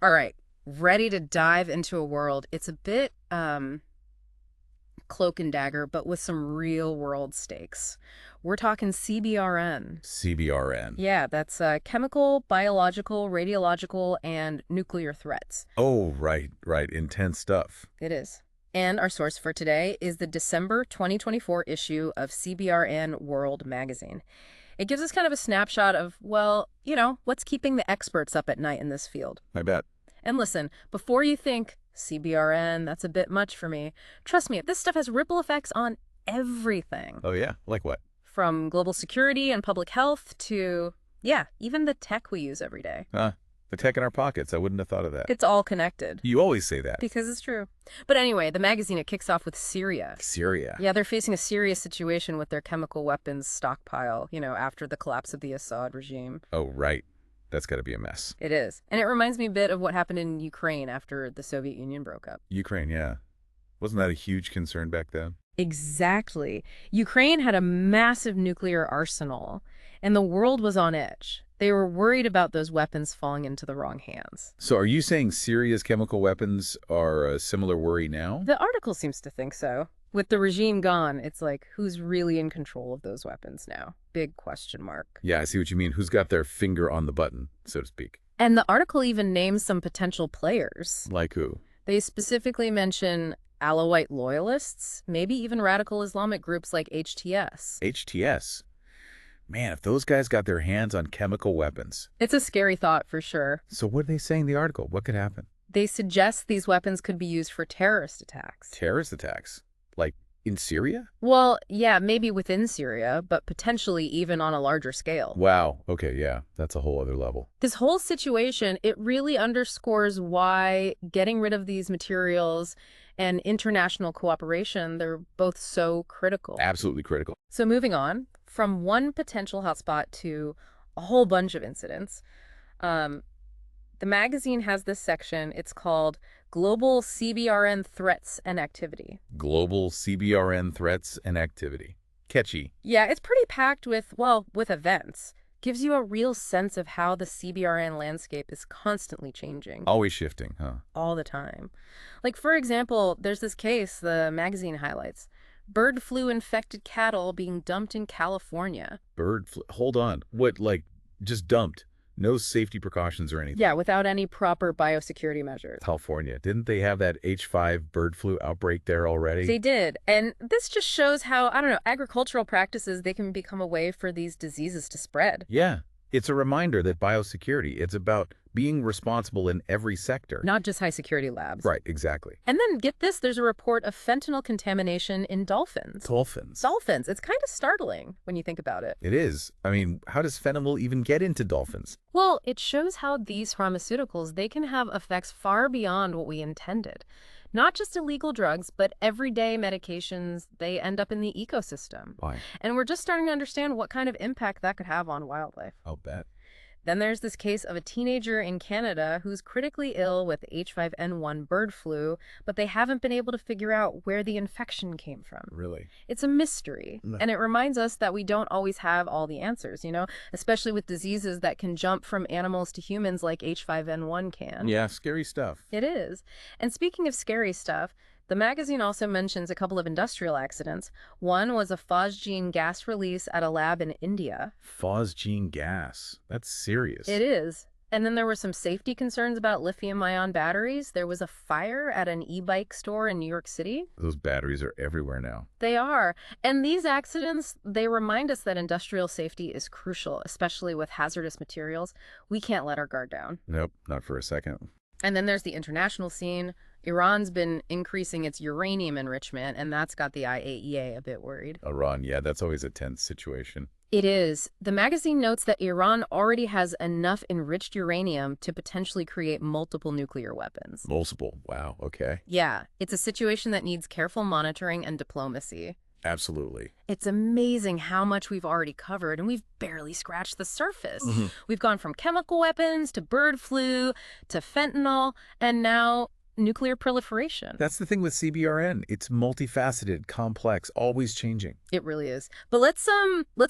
All right, ready to dive into a world. It's a bit cloak and dagger, but with some real world stakes. We're talking CBRN. CBRN. Yeah, that's chemical, biological, radiological, and nuclear threats. Oh, right, right. Intense stuff. It is. And our source for today is the December 2024 issue of CBRN World magazine. It gives us kind of a snapshot of, well, what's keeping the experts up at night in this field. I bet. And listen, before you think, CBRN, that's a bit much for me, trust me, this stuff has ripple effects on everything. Oh, yeah? Like what? From global security and public health to, yeah, even the tech we use every day. The tech in our pockets. I wouldn't have thought of that. It's all connected. You always say that. Because it's true. But anyway, the magazine, it kicks off with Syria. Syria. Yeah, they're facing a serious situation with their chemical weapons stockpile, after the collapse of the Assad regime. Oh, right. That's got to be a mess. It is. And it reminds me a bit of what happened in Ukraine after the Soviet Union broke up. Ukraine, yeah. Wasn't that a huge concern back then? Exactly. Ukraine had a massive nuclear arsenal, and the world was on edge. They were worried about those weapons falling into the wrong hands. So are you saying Syria's chemical weapons are a similar worry now? The article seems to think so. With the regime gone, it's like, who's really in control of those weapons now? Big question mark. Yeah, I see what you mean. Who's got their finger on the button, so to speak? And the article even names some potential players. Like who? They specifically mention Alawite loyalists, maybe even radical Islamic groups like HTS. HTS? Man, if those guys got their hands on chemical weapons. It's a scary thought for sure. So what are they saying in the article? What could happen? They suggest these weapons could be used for terrorist attacks. Terrorist attacks? Like in Syria? Well, yeah, maybe within Syria, but potentially even on a larger scale. Wow. Okay, yeah. That's a whole other level. This whole situation, it really underscores why getting rid of these materials and international cooperation, they're both so critical. Absolutely critical. So moving on, from one potential hotspot to a whole bunch of incidents, the magazine has this section. It's called Global CBRN Threats and Activity. Global CBRN Threats and Activity. Catchy. Yeah, it's pretty packed with events. Gives you a real sense of how the CBRN landscape is constantly changing. Always shifting, huh? All the time. Like, for example, there's this case the magazine highlights. Bird flu-infected cattle being dumped in California. Bird flu. Hold on. What, like, just dumped? No safety precautions or anything? Yeah, without any proper biosecurity measures. California. Didn't they have that H5 bird flu outbreak there already? They did. And this just shows how, agricultural practices, they can become a way for these diseases to spread. Yeah. It's a reminder that biosecurity, it's about being responsible in every sector. Not just high-security labs. Right, exactly. And then, get this, there's a report of fentanyl contamination in dolphins. Dolphins. Dolphins. It's kind of startling when you think about it. It is. I mean, how does fentanyl even get into dolphins? Well, it shows how these pharmaceuticals, they can have effects far beyond what we intended. Not just illegal drugs, but everyday medications, they end up in the ecosystem. Why? And we're just starting to understand what kind of impact that could have on wildlife. I'll bet. Then there's this case of a teenager in Canada who's critically ill with H5N1 bird flu, but they haven't been able to figure out where the infection came from. Really? It's a mystery. No. And it reminds us that we don't always have all the answers, especially with diseases that can jump from animals to humans like H5N1 can. Yeah, scary stuff. It is. And speaking of scary stuff, the magazine also mentions a couple of industrial accidents. One was a phosgene gas release at a lab in India. Phosgene gas. That's serious. It is. And then there were some safety concerns about lithium-ion batteries. There was a fire at an e-bike store in New York City. Those batteries are everywhere now. They are. And these accidents, they remind us that industrial safety is crucial, especially with hazardous materials. We can't let our guard down. Nope, not for a second. And then there's the international scene. Iran's been increasing its uranium enrichment, and that's got the IAEA a bit worried. Iran, yeah, that's always a tense situation. It is. The magazine notes that Iran already has enough enriched uranium to potentially create multiple nuclear weapons. Multiple. Wow, okay. Yeah, it's a situation that needs careful monitoring and diplomacy. Absolutely. It's amazing how much we've already covered, and we've barely scratched the surface. We've gone from chemical weapons to bird flu to fentanyl, and now nuclear proliferation. That's the thing with CBRN. It's multifaceted, complex, always changing. It really is. But let's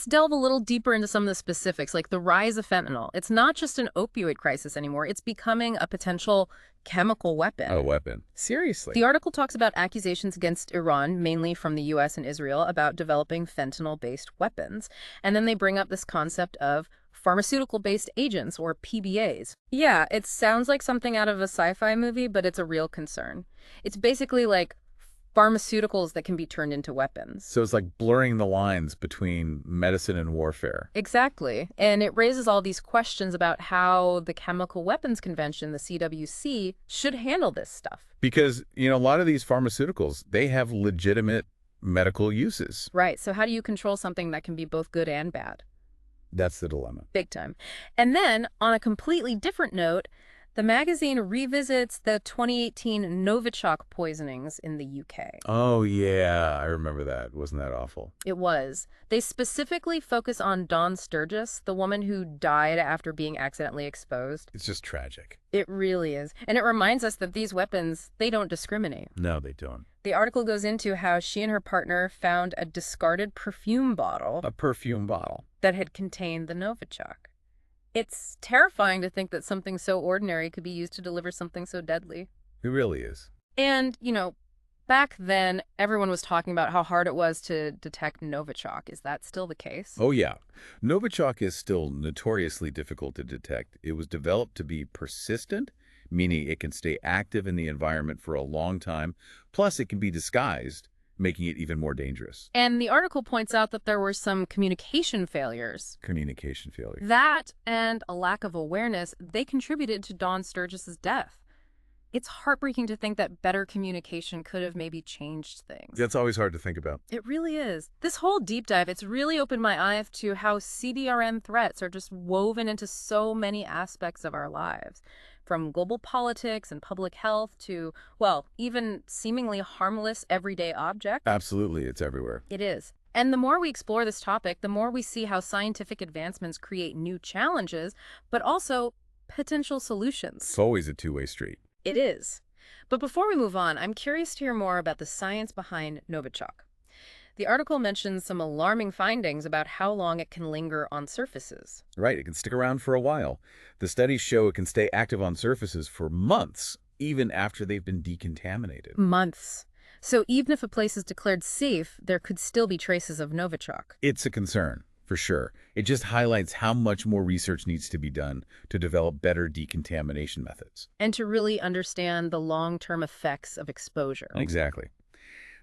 delve a little deeper into some of the specifics, like the rise of fentanyl. It's not just an opioid crisis anymore. It's becoming a potential chemical weapon. A weapon. Seriously. The article talks about accusations against Iran, mainly from the US and Israel, about developing fentanyl-based weapons. And then they bring up this concept of pharmaceutical-based agents, or PBAs. Yeah, it sounds like something out of a sci-fi movie, but it's a real concern. It's basically like pharmaceuticals that can be turned into weapons. So it's like blurring the lines between medicine and warfare. Exactly. And it raises all these questions about how the Chemical Weapons Convention, the CWC, should handle this stuff. Because, a lot of these pharmaceuticals, they have legitimate medical uses. Right. So how do you control something that can be both good and bad? That's the dilemma. Big time. And then, on a completely different note, the magazine revisits the 2018 Novichok poisonings in the UK. Oh, yeah. I remember that. Wasn't that awful? It was. They specifically focus on Dawn Sturgis, the woman who died after being accidentally exposed. It's just tragic. It really is. And it reminds us that these weapons, they don't discriminate. No, they don't. The article goes into how she and her partner found a discarded perfume bottle. A perfume bottle. That had contained the Novichok. It's terrifying to think that something so ordinary could be used to deliver something so deadly. It really is. And, back then, everyone was talking about how hard it was to detect Novichok. Is that still the case? Oh, yeah. Novichok is still notoriously difficult to detect. It was developed to be persistent, meaning it can stay active in the environment for a long time. Plus, it can be disguised, making it even more dangerous. And the article points out that there were some communication failures. Communication failure. That and a lack of awareness, they contributed to Dawn Sturgis's death. It's heartbreaking to think that better communication could have maybe changed things. That's always hard to think about. It really is. This whole deep dive, it's really opened my eyes to how CBRN threats are just woven into so many aspects of our lives. From global politics and public health to, well, even seemingly harmless everyday objects. Absolutely, it's everywhere. It is. And the more we explore this topic, the more we see how scientific advancements create new challenges, but also potential solutions. It's always a two-way street. It is. But before we move on, I'm curious to hear more about the science behind Novichok. The article mentions some alarming findings about how long it can linger on surfaces. Right, it can stick around for a while. The studies show it can stay active on surfaces for months, even after they've been decontaminated. Months. So even if a place is declared safe, there could still be traces of Novichok. It's a concern, for sure. It just highlights how much more research needs to be done to develop better decontamination methods. And to really understand the long-term effects of exposure. Exactly.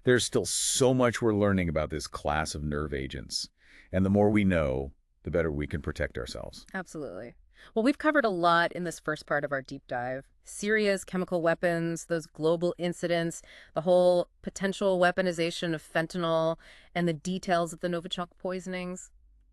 There's still so much we're learning about this class of nerve agents. And the more we know, the better we can protect ourselves. Absolutely. Well, we've covered a lot in this first part of our deep dive. Syria's chemical weapons, those global incidents, the whole potential weaponization of fentanyl, and the details of the Novichok poisonings.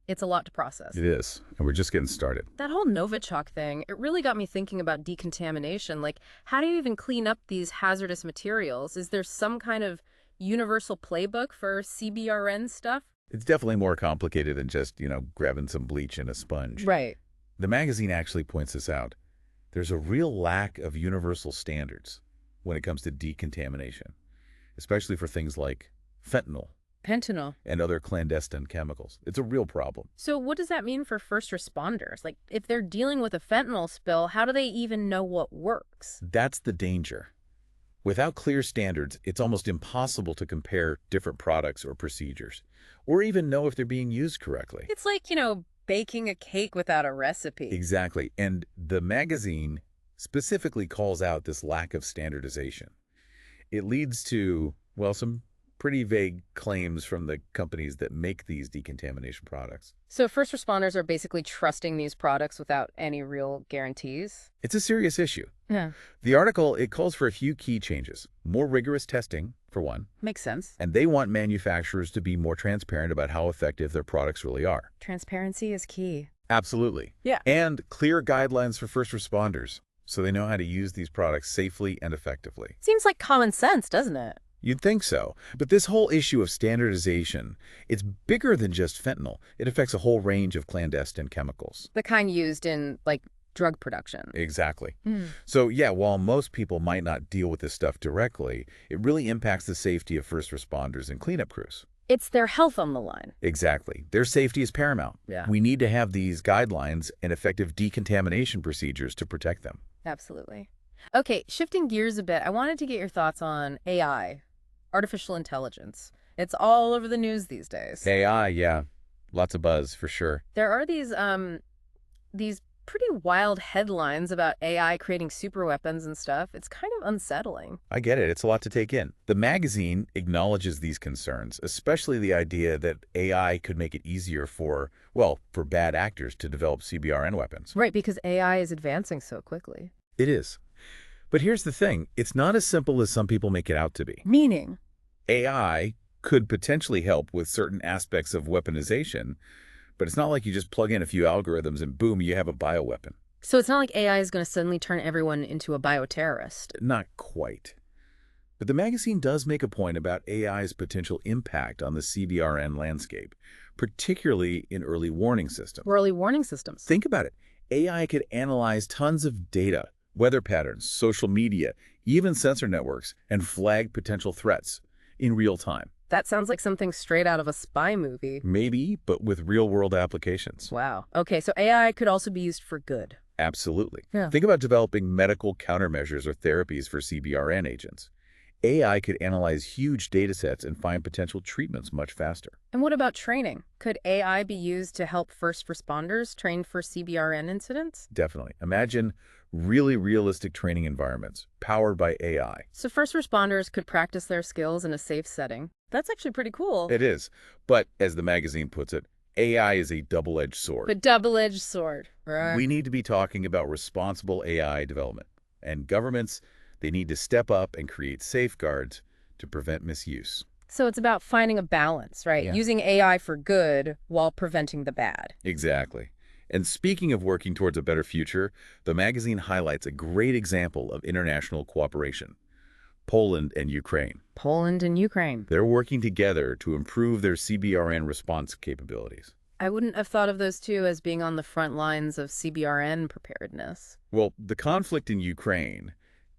It's a lot to process. It is, and we're just getting started. That whole Novichok thing, it really got me thinking about decontamination. Like, how do you even clean up these hazardous materials? Is there some kind of universal playbook for CBRN stuff? It's definitely more complicated than just, grabbing some bleach and a sponge. Right. The magazine actually points this out. There's a real lack of universal standards when it comes to decontamination, especially for things like fentanyl. Fentanyl. And other clandestine chemicals. It's a real problem. So what does that mean for first responders? Like, if they're dealing with a fentanyl spill, how do they even know what works? That's the danger. Without clear standards, it's almost impossible to compare different products or procedures, or even know if they're being used correctly. It's like, baking a cake without a recipe. Exactly. And the magazine specifically calls out this lack of standardization. It leads to, well, some pretty vague claims from the companies that make these decontamination products. So first responders are basically trusting these products without any real guarantees? It's a serious issue. Yeah. The article, it calls for a few key changes. More rigorous testing, for one. Makes sense. And they want manufacturers to be more transparent about how effective their products really are. Transparency is key. Absolutely. Yeah. And clear guidelines for first responders, so they know how to use these products safely and effectively. Seems like common sense, doesn't it? You'd think so. But this whole issue of standardization, it's bigger than just fentanyl. It affects a whole range of clandestine chemicals. The kind used in, like, drug production. Exactly. Hmm. So yeah, while most people might not deal with this stuff directly, it really impacts the safety of first responders and cleanup crews. It's their health on the line. Exactly. Their safety is paramount. Yeah. We need to have these guidelines and effective decontamination procedures to protect them. Absolutely. Okay, shifting gears a bit, I wanted to get your thoughts on AI, artificial intelligence. It's all over the news these days. AI, yeah. Lots of buzz for sure. There are these pretty wild headlines about AI creating super weapons and stuff. It's kind of unsettling. I get it. It's a lot to take in. The magazine acknowledges these concerns, especially the idea that AI could make it easier for, well, for bad actors to develop CBRN weapons. Right, because AI is advancing so quickly. It is. But here's the thing. It's not as simple as some people make it out to be. Meaning? AI could potentially help with certain aspects of weaponization, but it's not like you just plug in a few algorithms and boom, you have a bioweapon. So it's not like AI is going to suddenly turn everyone into a bioterrorist. Not quite. But the magazine does make a point about AI's potential impact on the CBRN landscape, particularly in early warning systems. Early warning systems. Think about it. AI could analyze tons of data, weather patterns, social media, even sensor networks, and flag potential threats in real time. That sounds like something straight out of a spy movie. Maybe, but with real-world applications. Wow. Okay, so AI could also be used for good. Absolutely. Yeah. Think about developing medical countermeasures or therapies for CBRN agents. AI could analyze huge data sets and find potential treatments much faster. And what about training? Could AI be used to help first responders train for CBRN incidents? Definitely. Imagine really realistic training environments powered by AI. So first responders could practice their skills in a safe setting. That's actually pretty cool. It is. But as the magazine puts it, AI is a double-edged sword. But double-edged sword. Right. We need to be talking about responsible AI development. And governments, they need to step up and create safeguards to prevent misuse. So it's about finding a balance, right? Yeah. Using AI for good while preventing the bad. Exactly. And speaking of working towards a better future, the magazine highlights a great example of international cooperation. Poland and Ukraine. Poland and Ukraine. They're working together to improve their CBRN response capabilities. I wouldn't have thought of those two as being on the front lines of CBRN preparedness. Well, the conflict in Ukraine,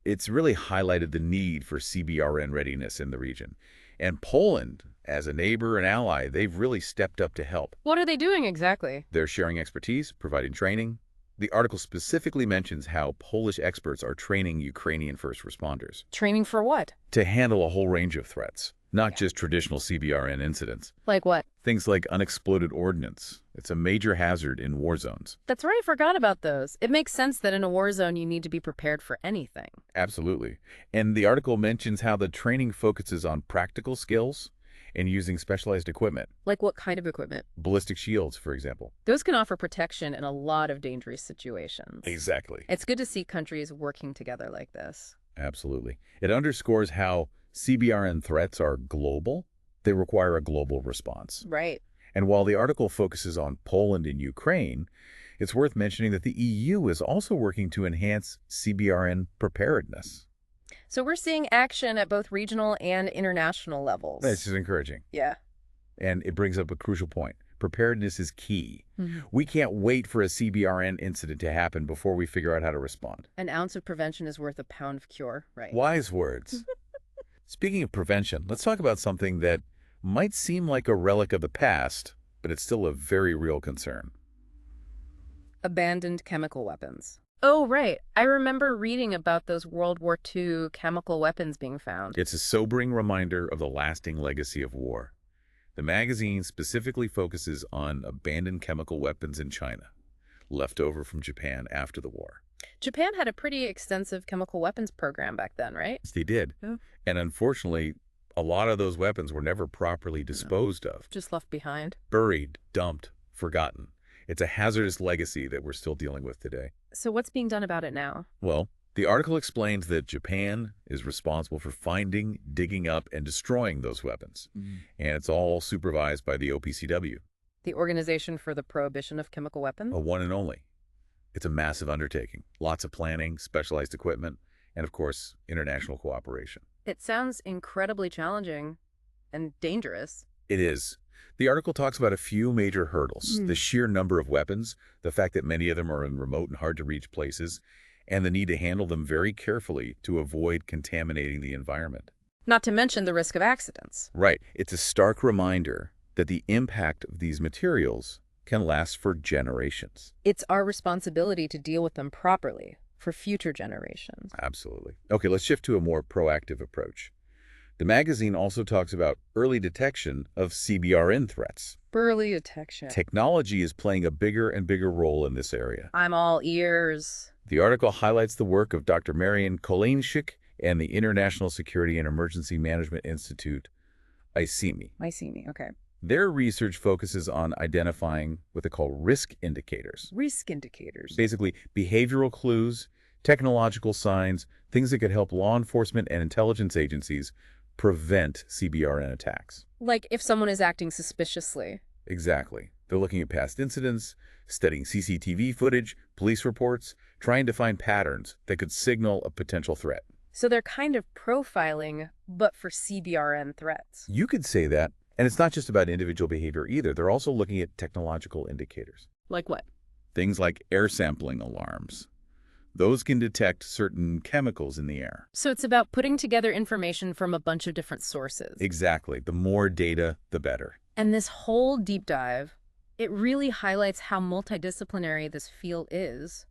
it's really highlighted the need for CBRN readiness in the region. And Poland, as a neighbor and ally, they've really stepped up to help. What are they doing exactly? They're sharing expertise, providing training. The article specifically mentions how Polish experts are training Ukrainian first responders Training for what? to handle a whole range of threats, not just traditional CBRN incidents. Like what? Things like unexploded ordnance. It's a major hazard in war zones. That's right, I forgot about those. It makes sense that in a war zone you need to be prepared for anything. Absolutely. And the article mentions how the training focuses on practical skills and using specialized equipment. Like what kind of equipment? Ballistic shields, for example. Those can offer protection in a lot of dangerous situations. Exactly. It's good to see countries working together like this. Absolutely. It underscores how CBRN threats are global. They require a global response. Right. And while the article focuses on Poland and Ukraine, it's worth mentioning that the EU is also working to enhance CBRN preparedness. So we're seeing action at both regional and international levels. This is encouraging. Yeah. And it brings up a crucial point. Preparedness is key. We can't wait for a CBRN incident to happen before we figure out how to respond. An ounce of prevention is worth a pound of cure, right? Wise words. Speaking of prevention, let's talk about something that might seem like a relic of the past, but it's still a very real concern. Abandoned chemical weapons. Oh, right. I remember reading about those World War II chemical weapons being found. It's a sobering reminder of the lasting legacy of war. The magazine specifically focuses on abandoned chemical weapons in China, left over from Japan after the war. Japan had a pretty extensive chemical weapons program back then, right? Yes, they did. Yeah. And unfortunately, a lot of those weapons were never properly disposed of. Just left behind. Buried, dumped, forgotten. It's a hazardous legacy that we're still dealing with today. So what's being done about it now? Well, the article explains that Japan is responsible for finding, digging up, and destroying those weapons. And it's all supervised by the OPCW. The Organization for the Prohibition of Chemical Weapons? A one and only. It's a massive undertaking. Lots of planning, specialized equipment, and of course, international cooperation. It sounds incredibly challenging and dangerous. It is. The article talks about a few major hurdles: the Hmm. sheer number of weapons, the fact that many of them are in remote and hard-to-reach places, and the need to handle them very carefully to avoid contaminating the environment. Not to mention the risk of accidents. Right. It's a stark reminder that the impact of these materials can last for generations. It's our responsibility to deal with them properly for future generations. Absolutely. Okay, let's shift to a more proactive approach. The magazine also talks about early detection of CBRN threats. Early detection. Technology is playing a bigger and bigger role in this area. I'm all ears. The article highlights the work of Dr. Marian Kolenschik and the International Security and Emergency Management Institute, ICEME. I see me. Okay. Their research focuses on identifying what they call risk indicators. Risk indicators. Basically, behavioral clues, technological signs, things that could help law enforcement and intelligence agencies prevent CBRN attacks. Like if someone is acting suspiciously. Exactly. They're looking at past incidents, studying CCTV footage, police reports, trying to find patterns that could signal a potential threat. So they're kind of profiling, but for CBRN threats. You could say that, and it's not just about individual behavior either. They're also looking at technological indicators. Like what? Things like air sampling alarms. Those can detect certain chemicals in the air. So it's about putting together information from a bunch of different sources. Exactly. The more data, the better. And this whole deep dive, it really highlights how multidisciplinary this field is.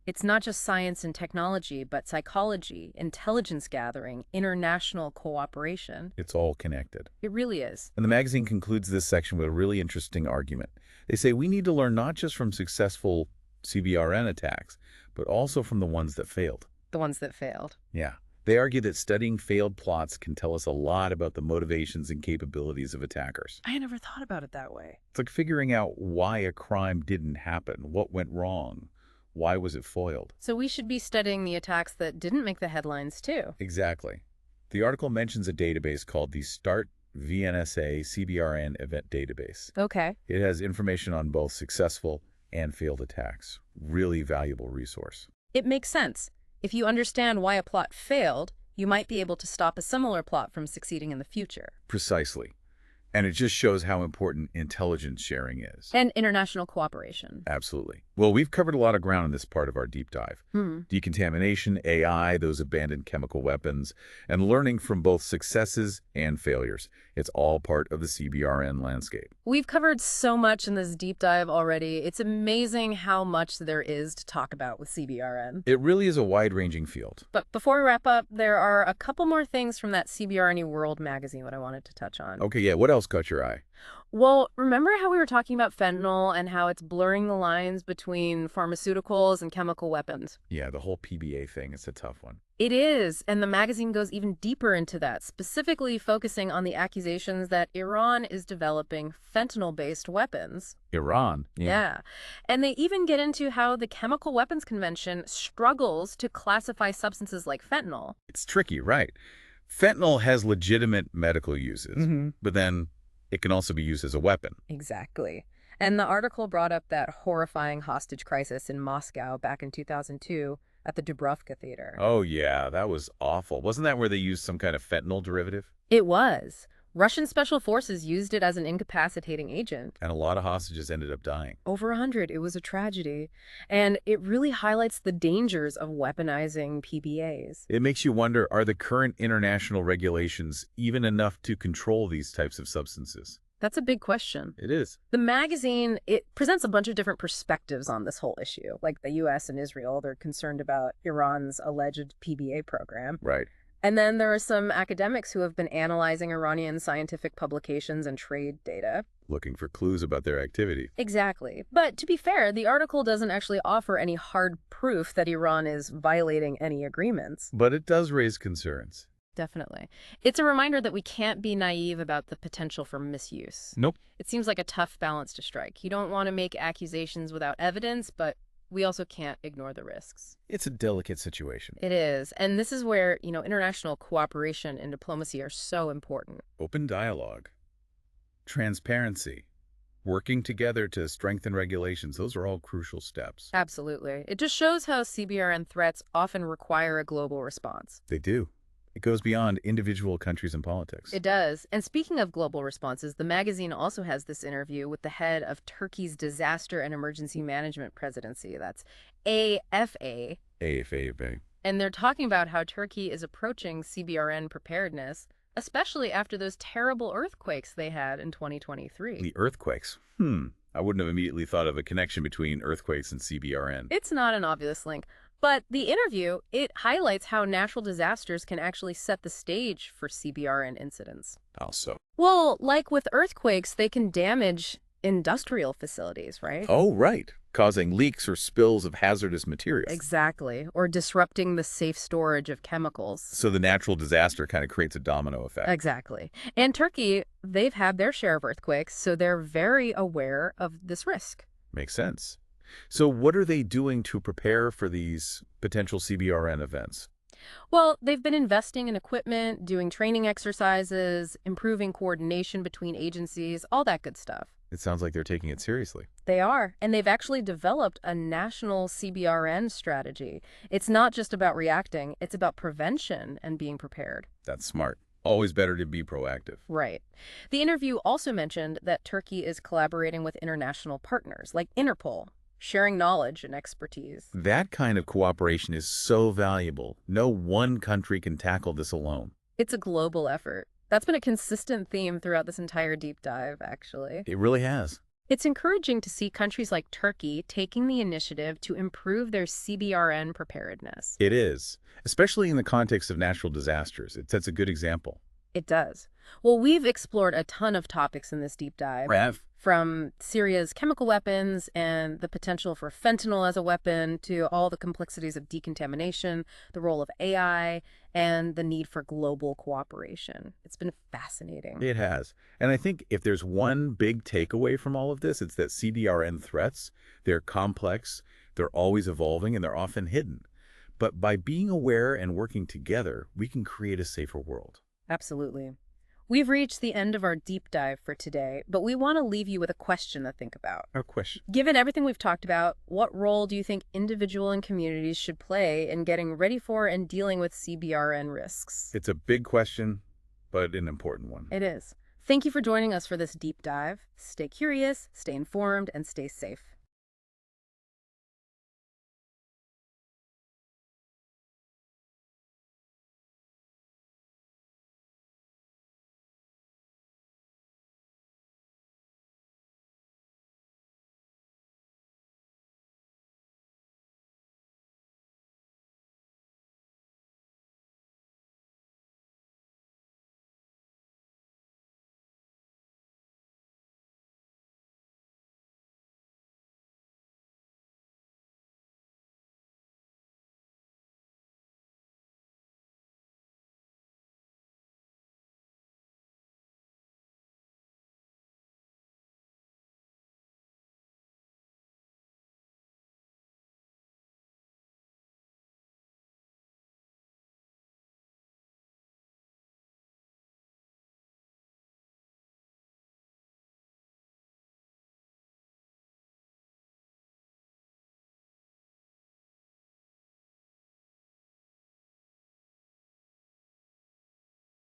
It's not just science and technology, but psychology, intelligence gathering, international cooperation. It's all connected. It really is. And the magazine concludes this section with a really interesting argument. They say we need to learn not just from successful CBRN attacks, but also from the ones that failed. The ones that failed. Yeah. They argue that studying failed plots can tell us a lot about the motivations and capabilities of attackers. I never thought about it that way. It's like figuring out why a crime didn't happen, what went wrong, why was it foiled. So we should be studying the attacks that didn't make the headlines, too. Exactly. The article mentions a database called the START VNSA CBRN Event Database. Okay. It has information on both successful and failed attacks. Really valuable resource. It makes sense. If you understand why a plot failed, you might be able to stop a similar plot from succeeding in the future. Precisely. And it just shows how important intelligence sharing is. And international cooperation. Absolutely. Well, we've covered a lot of ground in this part of our deep dive. Hmm. Decontamination, AI, those abandoned chemical weapons, and learning from both successes and failures. It's all part of the CBRN landscape. We've covered so much in this deep dive already. It's amazing how much there is to talk about with CBRN. It really is a wide-ranging field. But before we wrap up, there are a couple more things from that CBRN World magazine that I wanted to touch on. Okay, yeah, what else caught your eye? Well, remember how we were talking about fentanyl and how it's blurring the lines between pharmaceuticals and chemical weapons? Yeah, the whole PBA thing is a tough one. It is, and the magazine goes even deeper into that, specifically focusing on the accusations that Iran is developing fentanyl-based weapons. Iran? Yeah. And they even get into how the Chemical Weapons Convention struggles to classify substances like fentanyl. It's tricky, right? Fentanyl has legitimate medical uses, but then it can also be used as a weapon. Exactly. And the article brought up that horrifying hostage crisis in Moscow back in 2002 at the Dubrovka Theater. Oh, yeah, that was awful. Wasn't that where they used some kind of fentanyl derivative? It was. Russian special forces used it as an incapacitating agent. And a lot of hostages ended up dying. Over 100. It was a tragedy. And it really highlights the dangers of weaponizing PBAs. It makes you wonder, are the current international regulations even enough to control these types of substances? That's a big question. It is. The magazine, it presents a bunch of different perspectives on this whole issue. Like the U.S. and Israel, they're concerned about Iran's alleged PBA program. Right. And then there are some academics who have been analyzing Iranian scientific publications and trade data. Looking for clues about their activity. Exactly. But to be fair, the article doesn't actually offer any hard proof that Iran is violating any agreements. But it does raise concerns. Definitely. It's a reminder that we can't be naive about the potential for misuse. Nope. It seems like a tough balance to strike. You don't want to make accusations without evidence, but we also can't ignore the risks. It's a delicate situation. It is. And this is where, international cooperation and diplomacy are so important. Open dialogue, transparency, working together to strengthen regulations, those are all crucial steps. Absolutely. It just shows how CBRN threats often require a global response. They do. It goes beyond individual countries and politics. It does. And speaking of global responses, the magazine also has this interview with the head of Turkey's Disaster and Emergency Management Presidency. That's AFA. AFA. And they're talking about how Turkey is approaching CBRN preparedness, especially after those terrible earthquakes they had in 2023. The earthquakes. I wouldn't have immediately thought of a connection between earthquakes and CBRN. It's not an obvious link, but the interview, it highlights how natural disasters can actually set the stage for CBRN incidents. Also. Well, like with earthquakes, they can damage industrial facilities, right? Oh, right. Causing leaks or spills of hazardous materials. Exactly. Or disrupting the safe storage of chemicals. So the natural disaster kind of creates a domino effect. Exactly. And Turkey, they've had their share of earthquakes, so they're very aware of this risk. Makes sense. So what are they doing to prepare for these potential CBRN events? Well, they've been investing in equipment, doing training exercises, improving coordination between agencies, all that good stuff. It sounds like they're taking it seriously. They are, and they've actually developed a national CBRN strategy. It's not just about reacting, it's about prevention and being prepared. That's smart. Always better to be proactive. Right. The interview also mentioned that Turkey is collaborating with international partners like Interpol, sharing knowledge and expertise. That kind of cooperation is so valuable. No one country can tackle this alone. It's a global effort. That's been a consistent theme throughout this entire deep dive, actually. It really has. It's encouraging to see countries like Turkey taking the initiative to improve their CBRN preparedness. It is, especially in the context of natural disasters. It sets a good example. It does. Well, we've explored a ton of topics in this deep dive. Rav? From Syria's chemical weapons and the potential for fentanyl as a weapon to all the complexities of decontamination, the role of AI, and the need for global cooperation. It's been fascinating. It has. And I think if there's one big takeaway from all of this, it's that CBRN threats, they're complex, they're always evolving, and they're often hidden. But by being aware and working together, we can create a safer world. Absolutely. We've reached the end of our deep dive for today, but we want to leave you with a question to think about. Our question. Given everything we've talked about, what role do you think individual and communities should play in getting ready for and dealing with CBRN risks? It's a big question, but an important one. It is. Thank you for joining us for this deep dive. Stay curious, stay informed, and stay safe.